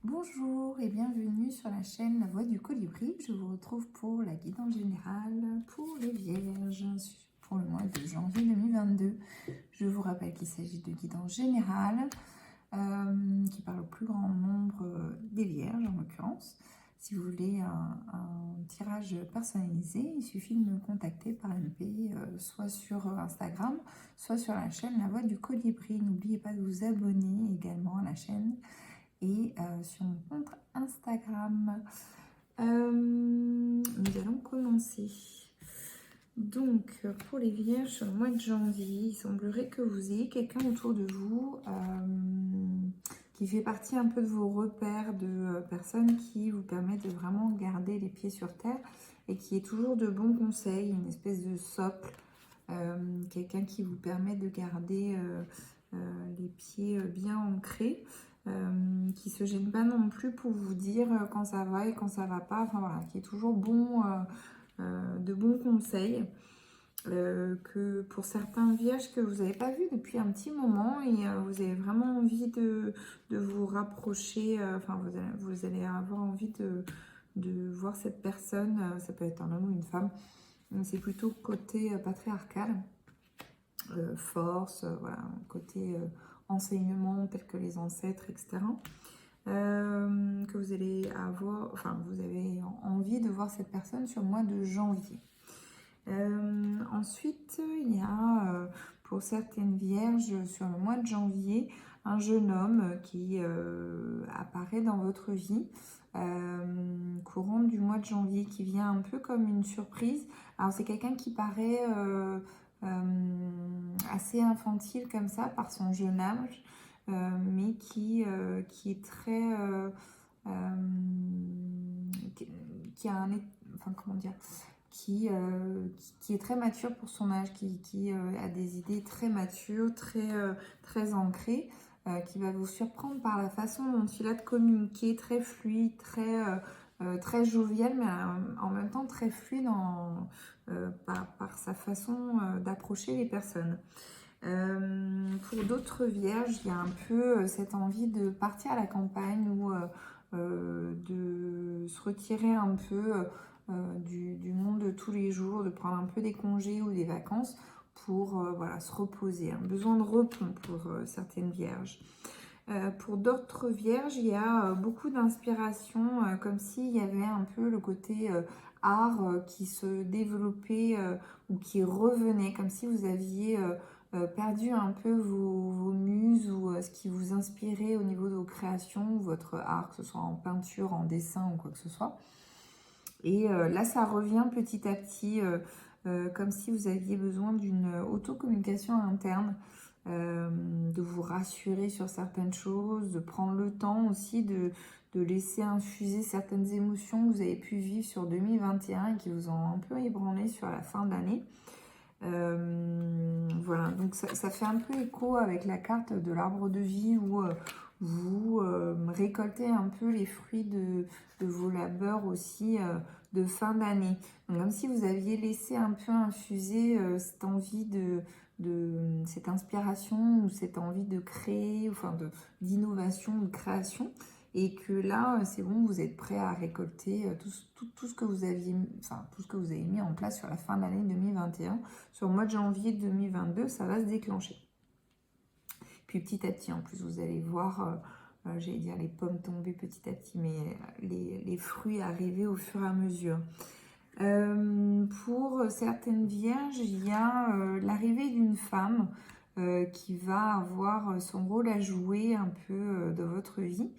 Bonjour et bienvenue sur la chaîne La Voix du Colibri. Je vous retrouve pour la guidance générale pour les Vierges pour le mois de janvier 2022. Je vous rappelle qu'il s'agit de guidance générale qui parle au plus grand nombre des Vierges en l'occurrence. Si vous voulez un tirage personnalisé, il suffit de me contacter par MP, soit sur Instagram, soit sur la chaîne La Voix du Colibri. N'oubliez pas de vous abonner également à la chaîne et sur mon compte Instagram. Nous allons commencer. Donc, pour les Vierges, sur le mois de janvier, il semblerait que vous ayez quelqu'un autour de vous qui fait partie un peu de vos repères, de personnes qui vous permettent de vraiment garder les pieds sur terre et qui est toujours de bons conseils, une espèce de socle, quelqu'un qui vous permet de garder les pieds bien ancrés. Qui se gêne pas non plus pour vous dire quand ça va et quand ça va pas, enfin voilà, qui est toujours bon, de bons conseils, que pour certains vierges que vous n'avez pas vu depuis un petit moment et vous avez vraiment envie de vous rapprocher, enfin vous allez avoir envie de voir cette personne, ça peut être un homme ou une femme, c'est plutôt côté patriarcal, force, voilà, côté enseignement tels que les ancêtres, etc. Que vous allez avoir, enfin vous avez envie de voir cette personne sur le mois de janvier. Ensuite, il y a pour certaines vierges sur le mois de janvier un jeune homme qui apparaît dans votre vie courant du mois de janvier, qui vient un peu comme une surprise. Alors c'est quelqu'un qui paraît assez infantile comme ça par son jeune âge, mais qui est très qui a un, enfin comment dire, qui est très mature pour son âge, qui a des idées très matures, très ancrées, qui va vous surprendre par la façon dont il a de communiquer, très fluide, très jovial, mais en même temps très fluide par sa façon d'approcher les personnes. Pour d'autres vierges, il y a un peu cette envie de partir à la campagne ou de se retirer un peu du monde de tous les jours, de prendre un peu des congés ou des vacances pour voilà, se reposer. Un besoin de repos pour certaines vierges. Pour d'autres vierges, il y a beaucoup d'inspiration, comme s'il y avait un peu le côté art qui se développait ou qui revenait, comme si vous aviez perdu un peu vos muses ou ce qui vous inspirait au niveau de vos créations, votre art, que ce soit en peinture, en dessin ou quoi que ce soit. Et là, ça revient petit à petit, comme si vous aviez besoin d'une autocommunication interne, de vous rassurer sur certaines choses, de prendre le temps aussi de laisser infuser certaines émotions que vous avez pu vivre sur 2021 et qui vous ont un peu ébranlé sur la fin de l'année. Voilà, donc ça fait un peu écho avec la carte de l'arbre de vie où vous récoltez un peu les fruits de vos labeurs aussi de fin d'année. Donc comme si vous aviez laissé un peu infuser cette envie cette inspiration ou cette envie de créer, enfin d'innovation, de création. Et que là, c'est bon, vous êtes prêt à récolter tout ce que vous aviez, enfin tout ce que vous avez mis en place sur la fin de l'année 2021. Sur le mois de janvier 2022, ça va se déclencher. Puis petit à petit, en plus, vous allez voir, j'allais dire les pommes tomber petit à petit, mais les fruits arriver au fur et à mesure. Pour certaines vierges, il y a l'arrivée d'une femme qui va avoir son rôle à jouer un peu dans votre vie.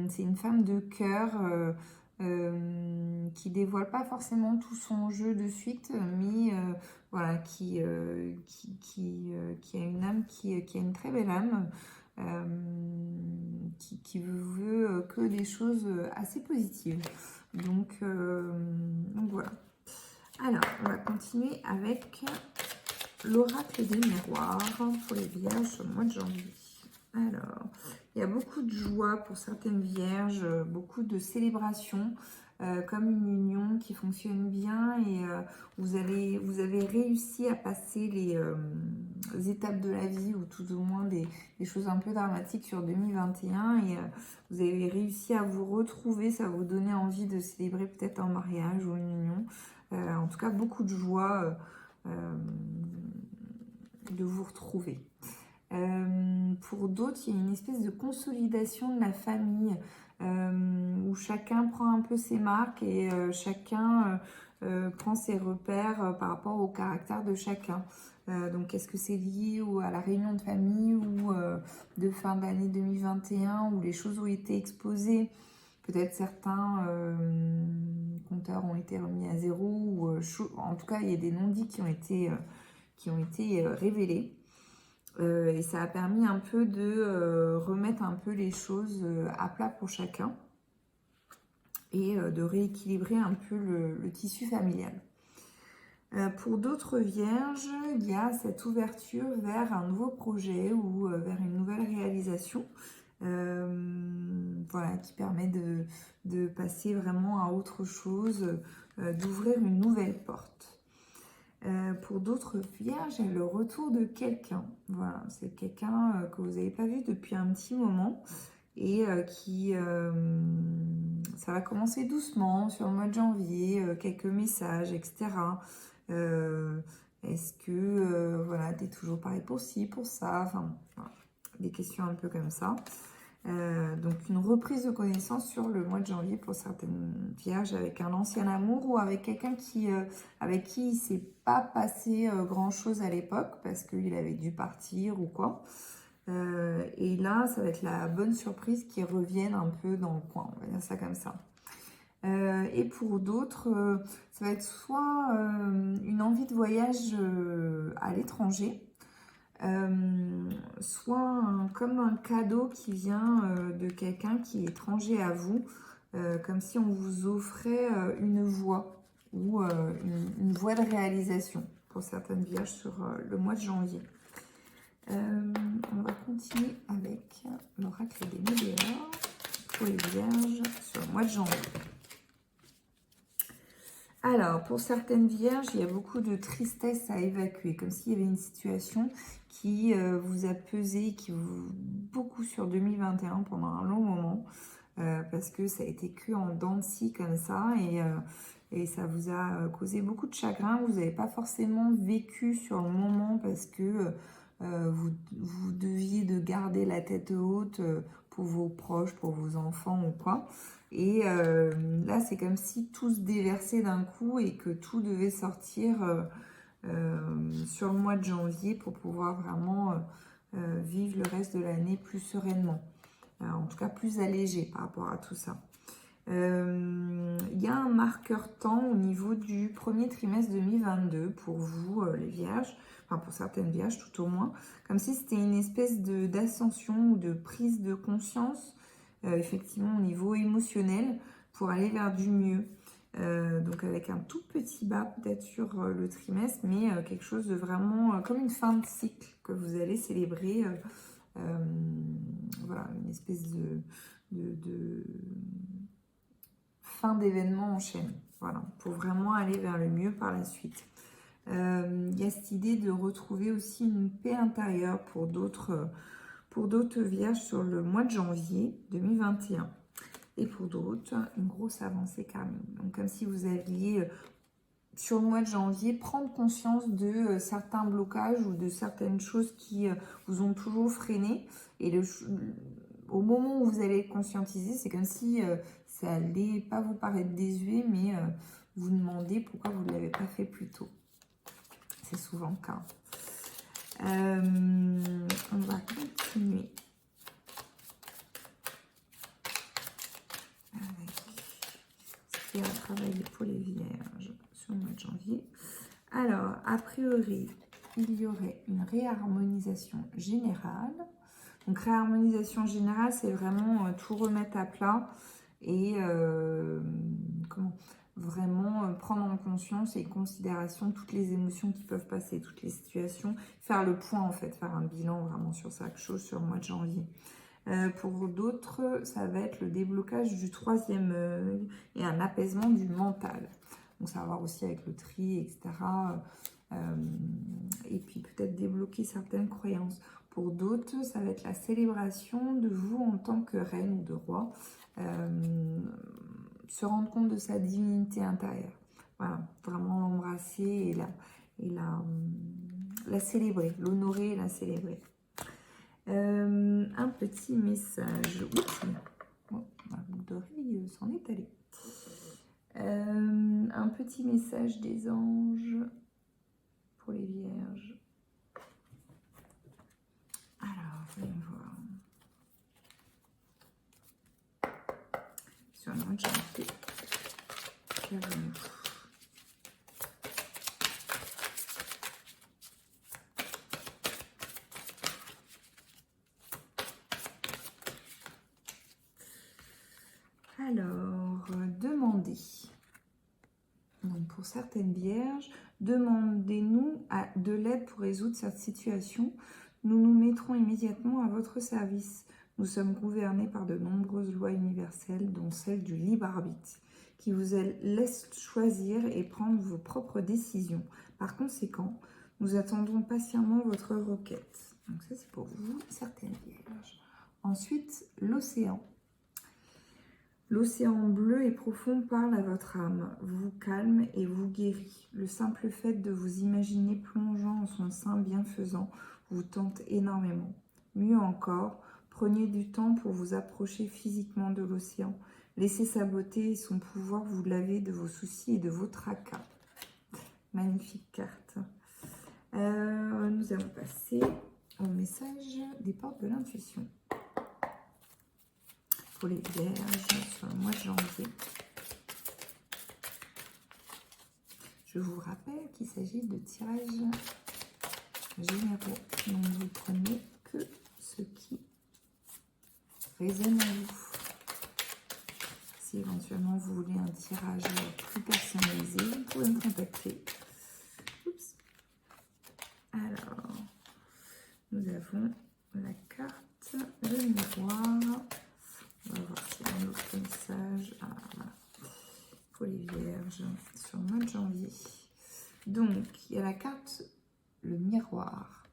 C'est une femme de cœur qui dévoile pas forcément tout son jeu de suite, mais voilà, qui a une âme, qui a une très belle âme, qui veut que des choses assez positives. Donc voilà. Alors, on va continuer avec l'oracle des miroirs pour les vierges sur le mois de janvier. Alors, il y a beaucoup de joie pour certaines vierges, beaucoup de célébration, comme une union qui fonctionne bien et vous avez réussi à passer les étapes de la vie ou tout au moins des choses un peu dramatiques sur 2021 et vous avez réussi à vous retrouver, ça va vous donner envie de célébrer peut-être un mariage ou une union. En tout cas, beaucoup de joie de vous retrouver. Pour d'autres, il y a une espèce de consolidation de la famille où chacun prend un peu ses marques et chacun prend ses repères par rapport au caractère de chacun. Donc, est-ce que c'est lié à la réunion de famille ou de fin d'année 2021 où les choses ont été exposées? Peut-être certains compteurs ont été remis à zéro ou en tout cas, il y a des non-dits qui ont été révélés. Et ça a permis un peu de remettre un peu les choses à plat pour chacun et de rééquilibrer un peu le tissu familial. Pour d'autres vierges, il y a cette ouverture vers un nouveau projet ou vers une nouvelle réalisation voilà, qui permet de passer vraiment à autre chose, d'ouvrir une nouvelle porte. Pour d'autres vierges, il y a le retour de quelqu'un. Voilà, c'est quelqu'un que vous n'avez pas vu depuis un petit moment et ça va commencer doucement sur le mois de janvier, quelques messages, etc. Est-ce que voilà, tu es toujours pareil pour ci, pour ça, enfin, voilà, des questions un peu comme ça. Donc une reprise de connaissance sur le mois de janvier pour certaines vierges avec un ancien amour ou avec quelqu'un avec qui il ne s'est pas passé grand chose à l'époque parce qu'il avait dû partir ou quoi. Et là, ça va être la bonne surprise qui revienne un peu dans le coin, on va dire ça comme ça. Et pour d'autres, ça va être soit une envie de voyage à l'étranger, soit comme un cadeau qui vient de quelqu'un qui est étranger à vous, comme si on vous offrait une voie ou une voie de réalisation pour certaines vierges sur le mois de janvier. On va continuer avec l'oracle des météores pour les vierges sur le mois de janvier. Alors, pour certaines vierges, il y a beaucoup de tristesse à évacuer, comme s'il y avait une situation qui vous a pesé, beaucoup sur 2021 pendant un long moment, parce que ça a été que en dents de scie comme ça, et ça vous a causé beaucoup de chagrin. Vous n'avez pas forcément vécu sur le moment parce que vous deviez de garder la tête haute pour vos proches, pour vos enfants ou quoi. Et là, c'est comme si tout se déversait d'un coup et que tout devait sortir sur le mois de janvier pour pouvoir vraiment vivre le reste de l'année plus sereinement. En tout cas, plus allégé par rapport à tout ça. Il y a un marqueur temps au niveau du premier trimestre 2022 pour vous, les vierges, enfin pour certaines vierges tout au moins, comme si c'était une espèce d'ascension ou de prise de conscience, effectivement au niveau émotionnel, pour aller vers du mieux. Donc avec un tout petit bas peut-être sur le trimestre, mais quelque chose de vraiment comme une fin de cycle que vous allez célébrer. Voilà, une espèce de fin d'événement en chaîne, voilà, pour vraiment aller vers le mieux par la suite. Il y a cette idée de retrouver aussi une paix intérieure pour d'autres vierges sur le mois de janvier 2021. Et pour d'autres, une grosse avancée karmique. Donc comme si vous alliez, sur le mois de janvier, prendre conscience de certains blocages ou de certaines choses qui vous ont toujours freiné. Et au moment où vous allez conscientiser, c'est comme si ça n'allait pas vous paraître désuet, mais vous demandez pourquoi vous ne l'avez pas fait plus tôt. C'est souvent le cas. On va continuer avec ce qui est à travailler pour les vierges sur le mois de janvier. Alors, a priori, il y aurait une réharmonisation générale. Donc, réharmonisation générale, c'est vraiment tout remettre à plat et vraiment prendre en conscience et considération toutes les émotions qui peuvent passer, toutes les situations, faire le point en fait, faire un bilan vraiment sur chaque chose sur le mois de janvier. Pour d'autres, ça va être le déblocage du troisième œil et un apaisement du mental. Donc ça va voir aussi avec le tri, etc. Et puis peut-être débloquer certaines croyances. Pour d'autres, ça va être la célébration de vous en tant que reine ou de roi. Se rendre compte de sa divinité intérieure. Voilà, vraiment l'embrasser et la célébrer, l'honorer et la célébrer. Un petit message. Oups, bon, ma boucle d'oreille s'en est allée. Un petit message des anges pour les vierges. Alors, voyons voir. Sur le mois de janvier. Alors, demandez. Donc, pour certaines vierges, demandez-nous de l'aide pour résoudre cette situation. Nous nous mettrons immédiatement à votre service. Nous sommes gouvernés par de nombreuses lois universelles, dont celle du libre arbitre, qui vous laisse choisir et prendre vos propres décisions. Par conséquent, nous attendons patiemment votre requête. Donc ça, c'est pour vous, certaines vierges. Ensuite, l'océan. L'océan bleu et profond parle à votre âme, vous calme et vous guérit. Le simple fait de vous imaginer plongeant en son sein bienfaisant vous tente énormément. Mieux encore, prenez du temps pour vous approcher physiquement de l'océan. Laissez sa beauté et son pouvoir vous laver de vos soucis et de vos tracas. Magnifique carte. Nous allons passer au message des portes de l'intuition. Pour les vierges sur le mois de janvier. Je vous rappelle qu'il s'agit de tirages généraux. Donc vous prenez que ce qui résonne à vous. Si éventuellement vous voulez un tirage plus personnalisé, vous pouvez me contacter. Oups. Alors, nous avons la carte, le miroir. On va voir s'il y a un autre message. Ah, voilà. Pour les vierges sur le mois de janvier. Donc, il y a la carte, le miroir.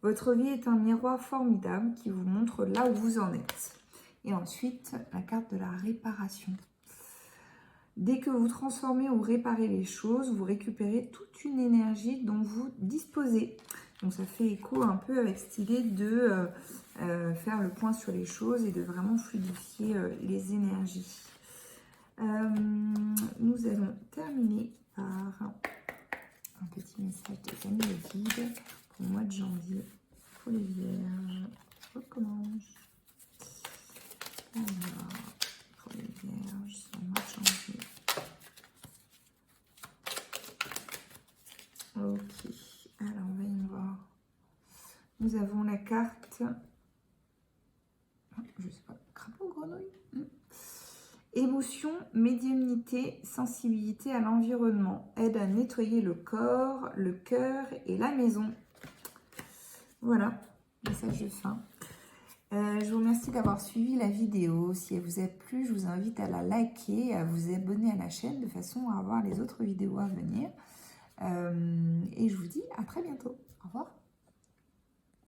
Votre vie est un miroir formidable qui vous montre là où vous en êtes. Et ensuite, la carte de la réparation. Dès que vous transformez ou réparez les choses, vous récupérez toute une énergie dont vous disposez. Donc ça fait écho un peu avec cette idée de faire le point sur les choses et de vraiment fluidifier les énergies. Nous allons terminer par un petit message des amis de guide pour le mois de janvier pour les vierges. Je recommence. Alors, pour les vierges sur le mois de janvier. Ok, alors on va y voir. Nous avons la carte, je sais pas, crapaud, grenouille. Émotion, médiumnité, sensibilité à l'environnement. Aide à nettoyer le corps, le cœur et la maison. Voilà, message de fin. Je vous remercie d'avoir suivi la vidéo. Si elle vous a plu, je vous invite à la liker et à vous abonner à la chaîne de façon à avoir les autres vidéos à venir. Et je vous dis à très bientôt. Au revoir.